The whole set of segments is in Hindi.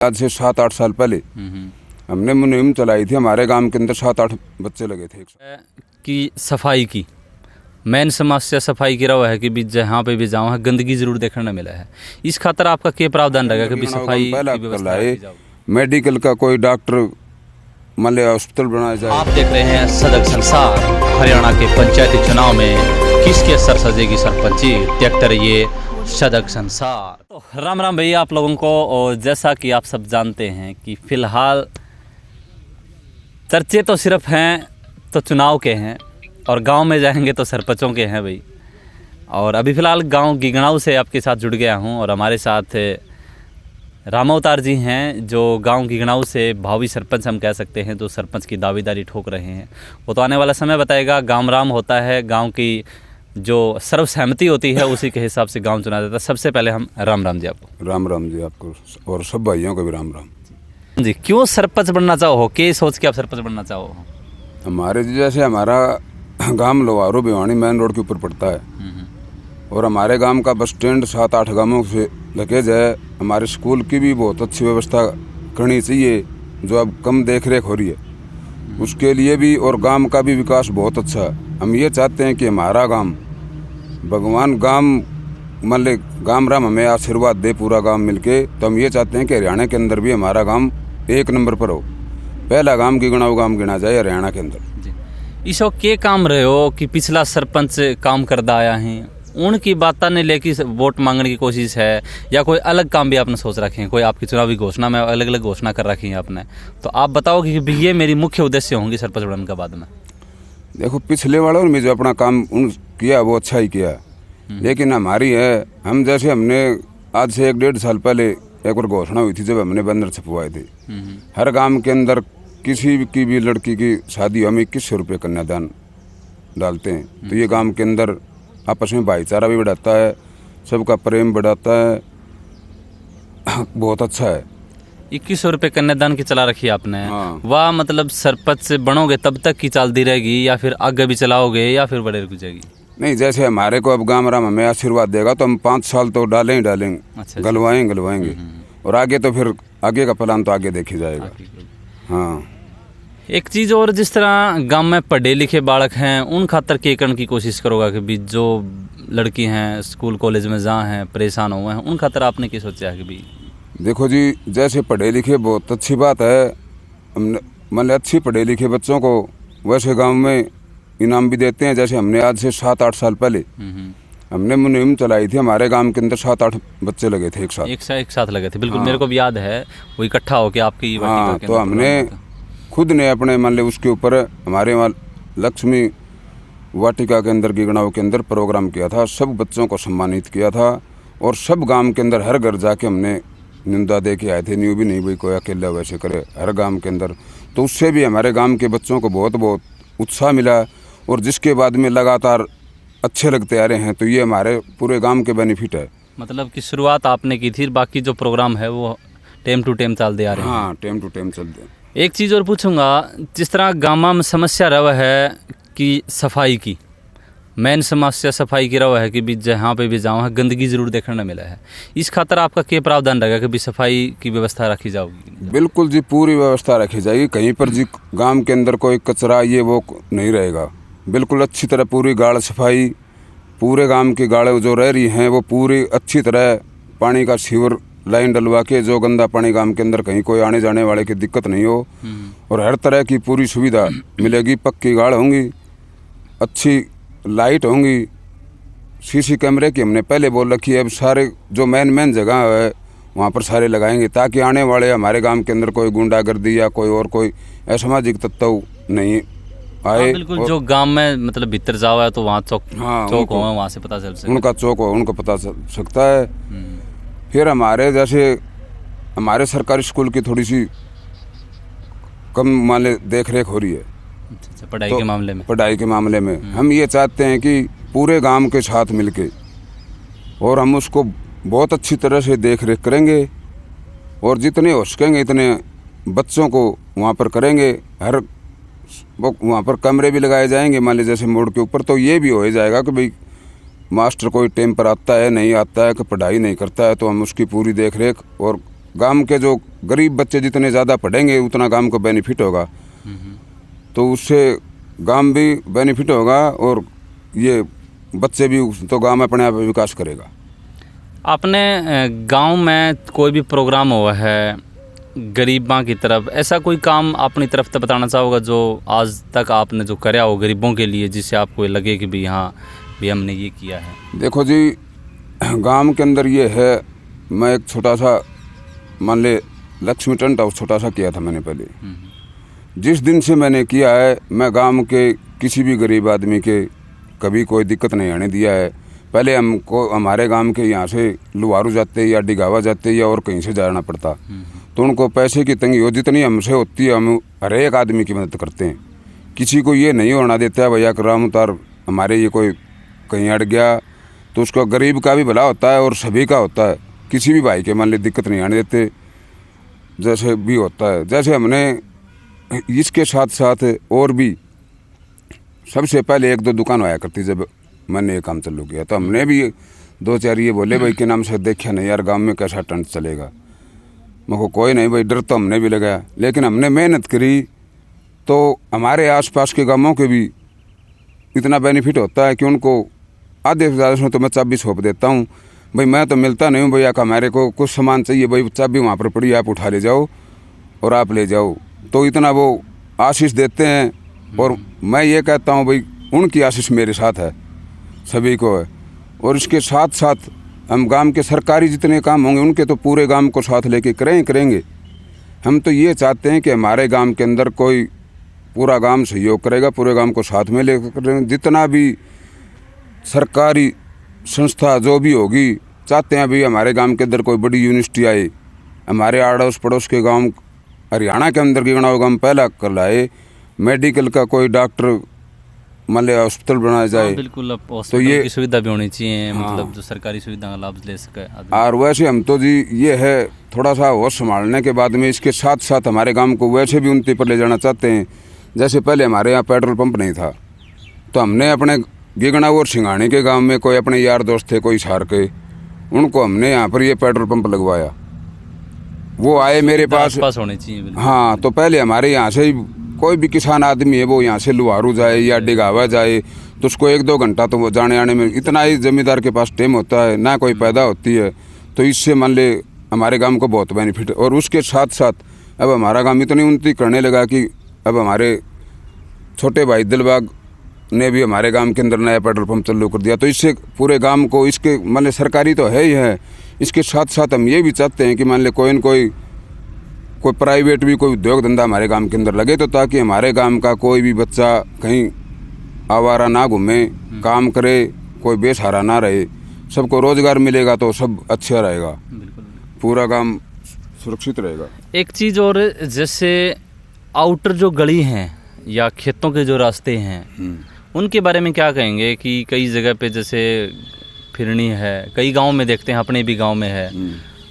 आज से 7-8 साल पहले हमने मुहिम चलाई थी। हमारे गांव के अंदर 7-8 बच्चे लगे थे। कि सफाई की मेन समस्या सफाई की रहा है कि भी जहाँ पे भी जाओ है गंदगी जरूर देखने को मिला है। इस खातर आपका क्या प्रावधान रहेगा कि भी सफाई की व्यवस्था रखी जाओ? मेडिकल का कोई डॉक्टर मान लिया हॉस्पिटल बनाया जाए। आप देख रहे हैं सदक संसार। हरियाणा के पंचायती चुनाव में किसके सर सजेगी सरपंची, देखते रहिए सदक संसार। तो राम राम भैया आप लोगों को। और जैसा कि आप सब जानते हैं कि फिलहाल चर्चे तो सिर्फ हैं तो चुनाव के हैं और गांव में जाएंगे तो सरपंचों के हैं भाई। और अभी फ़िलहाल गांव गिगनाऊ से आपके साथ जुड़ गया हूं और हमारे साथ रामावतार जी हैं जो गांव गिगनाऊ से भावी सरपंच हम कह सकते हैं, तो सरपंच की दावेदारी ठोक रहे हैं। वो तो आने वाला समय बताएगा। गांव राम होता है, गांव की जो सर्वसहमति होती है उसी के हिसाब से गांव चुना जाता है। सबसे पहले हम राम राम जी आपको। राम राम जी आपको और सब भाइयों को भी राम राम जी। क्यों सरपंच बनना चाहो, क्या सोच के आप सरपंच बनना चाहो? हमारे जैसे हमारा गांव लोहारू भिवानी मेन रोड के ऊपर पड़ता है और हमारे गांव का बस स्टैंड 7-8 गांवों से लगेज है। हमारे स्कूल की भी बहुत अच्छी व्यवस्था करनी चाहिए जो अब कम देख रेख हो रही है, उसके लिए भी। और गांव का भी विकास बहुत अच्छा है। हम ये चाहते हैं कि हमारा गांव भगवान मान ले गांव राम हमें आशीर्वाद दे पूरा गांव मिलके। तो हम ये चाहते हैं कि हरियाणा के अंदर भी हमारा गांव 1 नंबर पर हो। पहला गांव गिगनाऊ गांव गिना जाए हरियाणा के अंदर। इसो के काम रहे हो कि पिछला सरपंच काम करदा आया है, उनकी बातें ने लेके वोट मांगने की कोशिश है या कोई अलग काम भी आपने सोच रखे हैं? कोई आपकी चुनावी घोषणा में अलग अलग घोषणा कर रखी है आपने, तो आप बताओ कि भी ये मेरी मुख्य उद्देश्य होंगी सरपंच बनने के बाद में? देखो पिछले वालों ने जो अपना काम किया वो अच्छा ही किया, लेकिन हमारी है हम जैसे हमने आज से 1-1.5 साल पहले एक बार घोषणा हुई थी जब हमने बंदर छपवाए थे। हर गांव के अंदर किसी की भी लड़की की शादी हम 2100 रुपये कन्यादान डालते हैं। तो ये गांव के अंदर आपस में भाईचारा भी बढ़ाता है, सबका प्रेम बढ़ाता है, बहुत अच्छा है। 2100 रुपये कन्यादान की चला रखी है आपने? हाँ। वाह, मतलब सरपंच से बनोगे तब तक की चलती रहेगी या फिर आगे भी चलाओगे या फिर बड़े रुक जाएगी? नहीं, जैसे हमारे को अब गांव राम हमें आशीर्वाद देगा तो हम 5 साल तो डालेंगे। अच्छा। गलवाएंगे और आगे तो फिर आगे का प्लान तो आगे देखी जाएगा। हाँ। एक चीज़ और, जिस तरह गांव में पढ़े लिखे बालक हैं उन खातर के करने की कोशिश करोगा कि भी जो लड़की हैं स्कूल कॉलेज में जहाँ हैं परेशान हुए हैं उन खातर आपने क्या सोचा है कि भी? देखो जी, जैसे पढ़े लिखे बहुत अच्छी बात है। हमने मतलब अच्छी पढ़े लिखे बच्चों को वैसे गांव में इनाम भी देते हैं। जैसे हमने आज से 7-8 साल पहले हमने मुहिम चलाई थी। हमारे गांव के अंदर 7-8 बच्चे लगे थे एक साथ लगे थे। बिल्कुल। हाँ। मेरे को भी याद है वो इकट्ठा होकर आपकी हाँ, तो हमने खुद ने अपने मान ले उसके ऊपर हमारे वहाँ लक्ष्मी वाटिका के अंदर गिगनाऊ के अंदर प्रोग्राम किया था। सब बच्चों को सम्मानित किया था और सब गांव के अंदर हर घर जाके हमने निंदा दे के आए थे। न्यू भी नहीं भाई कोई अकेला वैसे करे हर गांव के अंदर। तो उससे भी हमारे गांव के बच्चों को बहुत उत्साह मिला और जिसके बाद में लगातार अच्छे लगते आ रहे हैं। तो ये हमारे पूरे गांव के बेनिफिट है। मतलब कि शुरुआत आपने की थी, बाकी जो प्रोग्राम है वो टाइम टू टाइम चलते आ रहे हैं? हाँ, टाइम टू टाइम चलते हैं। एक चीज़ और पूछूंगा, जिस तरह गाँव में समस्या रहा है कि सफाई की मेन समस्या सफाई की रहा है कि भी जहाँ पे भी जाओ है गंदगी जरूर देखने को मिला है। इस खातर आपका क्या प्रावधान रहेगा कि भी सफाई की व्यवस्था रखी जाएगी? बिल्कुल जी, पूरी व्यवस्था रखी जाएगी। कहीं पर जी गांव के अंदर कोई कचरा ये वो नहीं रहेगा। बिल्कुल अच्छी तरह पूरी गाड़ सफाई, पूरे गांव की गाड़ें जो रह रही हैं वो पूरी अच्छी तरह पानी का सीवर लाइन डलवा के जो गंदा पानी गांव के अंदर कहीं कोई आने जाने वाले की दिक्कत नहीं हो और हर तरह की पूरी सुविधा मिलेगी। पक्की गाड़ होंगी, अच्छी लाइट होंगी, सीसी कैमरे की हमने पहले बोल रखी है। अब सारे जो मेन जगह है वहाँ पर सारे लगाएंगे ताकि आने वाले हमारे गांव के अंदर कोई गुंडागर्दी या कोई असामाजिक तत्व नहीं आए। बिल्कुल। जो गांव में मतलब भीतर जाओ है तो वहाँ चौक हो वहाँ से पता चल सकता, उनका चौक हो उनको पता चल सकता है। फिर हमारे जैसे हमारे सरकारी स्कूल की थोड़ी सी कम मान ले देख रेख हो रही है। अच्छा, पढ़ाई के मामले में हम ये चाहते हैं कि पूरे गांव के साथ मिलके और हम उसको बहुत अच्छी तरह से देख रेख करेंगे और जितने हो सकेंगे इतने बच्चों को वहाँ पर करेंगे। हर वहाँ पर कमरे भी लगाए जाएंगे मान लीजिए जैसे मोड़ के ऊपर। तो ये भी हो जाएगा कि भाई मास्टर कोई टाइम पर आता है नहीं आता है कि पढ़ाई नहीं करता है तो हम उसकी पूरी देख रेख और गांव के जो गरीब बच्चे जितने ज़्यादा पढ़ेंगे उतना गांव को बेनिफिट होगा, तो उससे गांव भी बेनिफिट होगा और ये बच्चे भी तो गांव में अपने आप विकास करेगा। आपने गांव में कोई भी प्रोग्राम हुआ है गरीबां की तरफ, ऐसा कोई काम अपनी तरफ से बताना चाहोगा जो आज तक आपने जो कराया हो गरीबों के लिए, जिससे आपको लगे कि भी हाँ भी हमने ये किया है? देखो जी, गांव के अंदर ये है, मैं एक छोटा सा मान ले लक्ष्मी टेंट हाउस छोटा सा किया था मैंने पहले। जिस दिन से मैंने किया है, मैं गांव के किसी भी गरीब आदमी के कभी कोई दिक्कत नहीं आने दिया है। पहले हमको हमारे गांव के यहाँ से लुहारू जाते या डिगावा जाते या और कहीं से जाना पड़ता, तो उनको पैसे की तंगी हो जितनी हमसे होती है, हम हर एक आदमी की मदद करते हैं। किसी को ये नहीं होना देता है भैया राम उतार हमारे ये कोई कहीं अड़ गया, तो उसका गरीब का भी भला होता है और सभी का होता है। किसी भी भाई के मान ली दिक्कत नहीं आने देते, जैसे भी होता है। जैसे हमने इसके साथ साथ और भी सबसे पहले एक दो दुकान आया करती, जब मैंने ये काम चालू किया तो हमने भी दो चार ये बोले भाई के नाम से देखा नहीं यार गांव में कैसा टेंट चलेगा। मुझको कोई नहीं भाई, डर तो हमने भी लगाया, लेकिन हमने मेहनत करी तो हमारे आसपास के गांवों के भी इतना बेनिफिट होता है कि उनको आधे से ज़्यादा तो मैं चाबी सौंप देता हूँ। भाई मैं तो मिलता नहीं हूँ भैया का, हमारे को कुछ सामान चाहिए भाई, चाबी वहाँ पर पड़ी, आप उठा ले जाओ और आप ले जाओ, तो इतना वो आशीष देते हैं। और मैं ये कहता हूँ भाई उनकी आशीष मेरे साथ है, सभी को है। और इसके साथ साथ हम गांव के सरकारी जितने काम होंगे उनके तो पूरे गांव को साथ लेके करेंगे। हम तो ये चाहते हैं कि हमारे गांव के अंदर कोई पूरा गांव सहयोग करेगा, पूरे गांव को साथ में लेकर जितना भी सरकारी संस्था जो भी होगी, चाहते हैं भाई हमारे गांव के अंदर कोई बड़ी यूनिवर्सिटी आए, हमारे आड़ोस पड़ोस के गांव हरियाणा के अंदर गिगनाव गांव पहला कर लाए, मेडिकल का कोई डॉक्टर मान लिया हॉस्पिटल बनाया जाए। बिल्कुल, अब हॉस्पिटल की सुविधा भी होनी चाहिए, मतलब जो सरकारी सुविधा का लाभ ले सके आदमी। और वैसे हम तो जी ये है थोड़ा सा होश संभालने के बाद में इसके साथ साथ हमारे गांव को वैसे भी उन्नति पर ले जाना चाहते हैं। जैसे पहले हमारे यहाँ पेट्रोल पंप नहीं था, तो हमने अपने गिगनाव और सिंघाणी के गांव में कोई अपने यार दोस्त थे कोई सार के, उनको हमने यहाँ पर ये पेट्रोल पंप लगवाया। वो आए मेरे पास होने चाहिए। हाँ, तो पहले हमारे यहाँ से ही कोई भी किसान आदमी है वो यहाँ से लुहारू जाए या डिगावा जाए तो उसको 1-2 घंटा तो वो जाने आने में इतना ही जमींदार के पास टाइम होता है, ना कोई पैदा होती है। तो इससे मान ले हमारे गांव को बहुत बेनिफिट है। और उसके साथ साथ अब हमारा गांव इतनी उन्नति करने लगा कि अब हमारे छोटे भाई दिलबाग ने भी हमारे गांव के अंदर नया पेट्रोल पंप चालू कर दिया। तो इससे पूरे गांव को इसके मान ले सरकारी तो है ही है, इसके साथ साथ हम ये भी चाहते हैं कि मान ले कोई न कोई प्राइवेट भी कोई उद्योग धंधा हमारे गांव के अंदर लगे, तो ताकि हमारे गांव का कोई भी बच्चा कहीं आवारा ना घूमे, काम करे, कोई बेसहारा ना रहे, सबको रोजगार मिलेगा तो सब अच्छा रहेगा, पूरा गांव सुरक्षित रहेगा। एक चीज़ और, जैसे आउटर जो गली हैं या खेतों के जो रास्ते हैं उनके बारे में क्या कहेंगे कि कई जगह पे जैसे फिरनी है, कई गाँव में देखते हैं, अपने भी गाँव में है,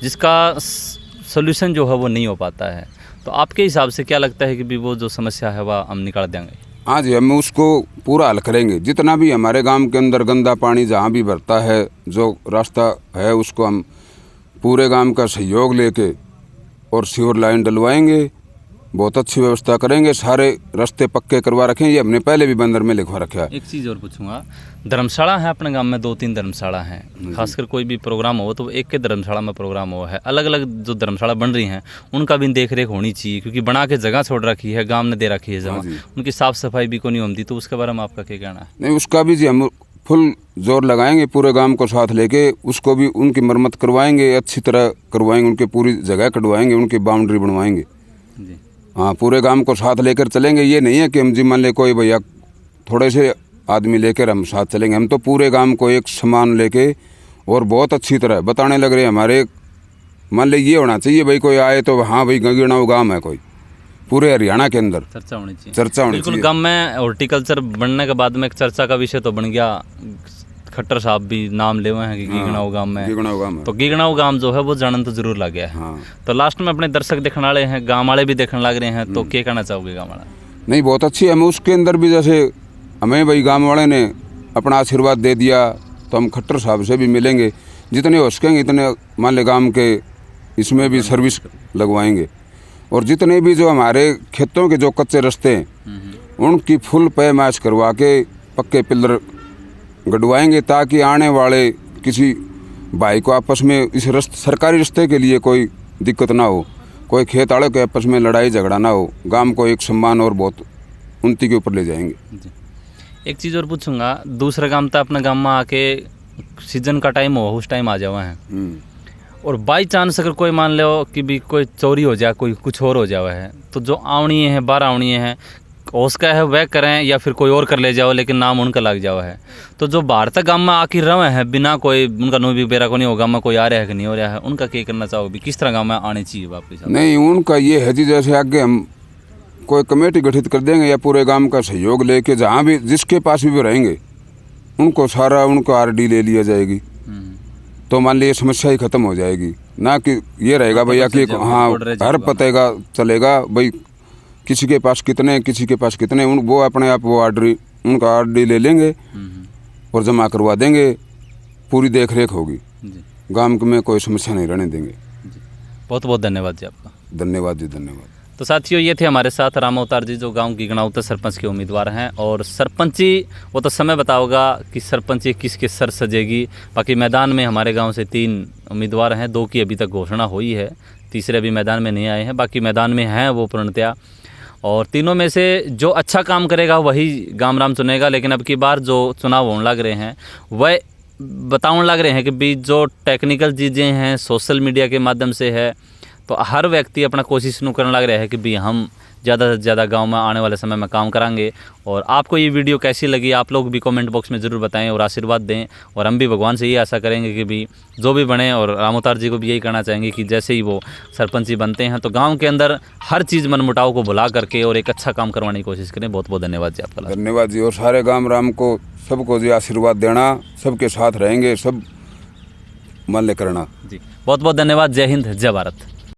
जिसका सोल्यूशन जो है वो नहीं हो पाता है। तो आपके हिसाब से क्या लगता है कि भी वो जो समस्या है वह हम निकाल देंगे? हाँ जी, हम उसको पूरा हल करेंगे। जितना भी हमारे गांव के अंदर गंदा पानी जहाँ भी भरता है, जो रास्ता है उसको हम पूरे गांव का सहयोग लेके और सीवर लाइन डलवाएंगे, बहुत अच्छी व्यवस्था करेंगे, सारे रास्ते पक्के करवा रखें। ये हमने पहले भी बंदर में लिखवा रखा है। एक चीज़ और पूछूंगा, धर्मशाला है अपने गांव में, 2-3 धर्मशाला हैं, खासकर कोई भी प्रोग्राम हो तो एक के धर्मशाला में प्रोग्राम हुआ है। अलग अलग जो धर्मशाला बन रही हैं उनका भी देख रेख होनी चाहिए, क्योंकि बना के जगह छोड़ रखी है, गांव ने दे रखी है जगह, उनकी साफ़ सफाई भी को नहीं होती। तो उसके बारे में आपका क्या कहना है? नहीं, उसका भी जी हम फुल जोर लगाएंगे, पूरे गांव को साथ लेके उसको भी उनकी मरम्मत करवाएंगे, अच्छी तरह करवाएंगे, उनके पूरी जगह कटवाएंगे, उनकी बाउंड्री बनवाएंगे जी। हाँ, पूरे गांव को साथ लेकर चलेंगे। ये नहीं है कि हम जी मान ले कोई भैया थोड़े से आदमी लेकर हम साथ चलेंगे, हम तो पूरे गांव को एक समान लेके और बहुत अच्छी तरह बताने लग रहे हैं। हमारे मान ले ये होना चाहिए भाई, कोई आए तो हाँ भाई गिगनाव गांव है, कोई पूरे हरियाणा के अंदर चर्चा होनी चाहिए, चर्चा होनी बिल्कुल। चाहिए। गांव में हॉर्टिकल्चर बनने के बाद में एक चर्चा का विषय तो बन गया, खट्टर साहब भी नाम ले हुए हैं कि गिगनाव गांव में, गिगनाव गांव है। तो गिगनाव गांव जो है वो जानन तो जरूर लग गया है। हाँ। तो लास्ट में अपने दर्शक देखने वाले हैं, गांव वाले भी देखने लग रहे हैं, तो क्या कहना चाहोगे गांव वाला? नहीं, बहुत अच्छी है। हमें उसके अंदर भी जैसे हमें भाई गांव वाले ने अपना आशीर्वाद दे दिया, तो हम खट्टर साहब से भी मिलेंगे, जितने हो सकेंगे इतने मान ले गांव के इसमें भी सर्विस लगवाएंगे। और जितने भी जो हमारे खेतों के जो कच्चे रास्ते हैं उनकी फुल पैमाइश करवा के पक्के पिलर गड़वाएंगे, ताकि आने वाले किसी भाई को आपस में इस सरकारी रास्ते के लिए कोई दिक्कत ना हो, कोई खेत वाले के आपस में लड़ाई झगड़ा ना हो। गांव को एक सम्मान और बहुत उन्नति के ऊपर ले जाएंगे। जी। एक चीज़ और पूछूंगा, दूसरा काम तो अपने गांव में आके सीजन का टाइम हो, उस टाइम आ जावा है, और बाई चांस अगर कोई मान लो कि भी कोई चोरी हो जाए, कोई कुछ और हो जावा है, तो जो आवनी है बाहर आवनी है उसका है वह करें या फिर कोई और कर ले जाओ, लेकिन नाम उनका लग जावा है। तो जो बाहर तक गाँव में आके रहे हैं बिना कोई उनका नो भी बेरा को नहीं होगा, में कोई आ रहा है कि नहीं हो रहा है, उनका क्या करना चाहोगे, किस तरह गाँव में आने चाहिए वापस? नहीं, उनका ये है जी, जैसे आगे हम कोई कमेटी गठित कर देंगे या पूरे गांव का सहयोग लेके जहाँ भी जिसके पास भी रहेंगे उनको सारा उनको आरडी ले लिया जाएगी, तो मान लीजिए समस्या ही खत्म हो जाएगी। ना कि ये रहेगा भैया कि हाँ हर पतेगा चलेगा भाई किसी के पास कितने किसी के पास कितने, वो अपने आप वो उनका आरडी ले लेंगे और जमा करवा देंगे, पूरी देख रेख होगी, गांव में कोई समस्या नहीं रहने देंगे। बहुत बहुत धन्यवाद जी आपका। धन्यवाद जी, धन्यवाद। तो साथियों, ये थे हमारे साथ रामावतार जी, जो गांव गिगनाऊ सरपंच के उम्मीदवार हैं। और सरपंची वो तो समय बताओगा कि सरपंची किसके सर सजेगी। बाकी मैदान में हमारे गांव से 3 उम्मीदवार हैं, 2 की अभी तक घोषणा हुई है, तीसरे अभी मैदान में नहीं आए हैं, बाकी मैदान में हैं वो पूर्णतया। और तीनों में से जो अच्छा काम करेगा वही गामराम चुनेगा। लेकिन अब की बार जो चुनाव होने लग रहे हैं वह बताने लग रहे हैं कि भी जो टेक्निकल चीज़ें हैं सोशल मीडिया के माध्यम से है, तो हर व्यक्ति अपना कोशिश न करने लग रहा है कि भी हम ज़्यादा से ज़्यादा गांव में आने वाले समय में काम करांगे। और आपको ये वीडियो कैसी लगी आप लोग भी कमेंट बॉक्स में ज़रूर बताएं और आशीर्वाद दें। और हम भी भगवान से ये आशा करेंगे कि भी जो भी बने, और रामावतार जी को भी यही कहना चाहेंगे कि जैसे ही वो सरपंच बनते हैं तो गाँव के अंदर हर चीज़ मनमुटाव को भुला करके और एक अच्छा काम करवाने की कोशिश करें। बहुत बहुत धन्यवाद जी आपका। धन्यवाद जी। और सारे गाँव राम को सबको जी आशीर्वाद देना, सबके साथ रहेंगे, सब मान ले करना। जी बहुत बहुत धन्यवाद। जय हिंद, जय भारत।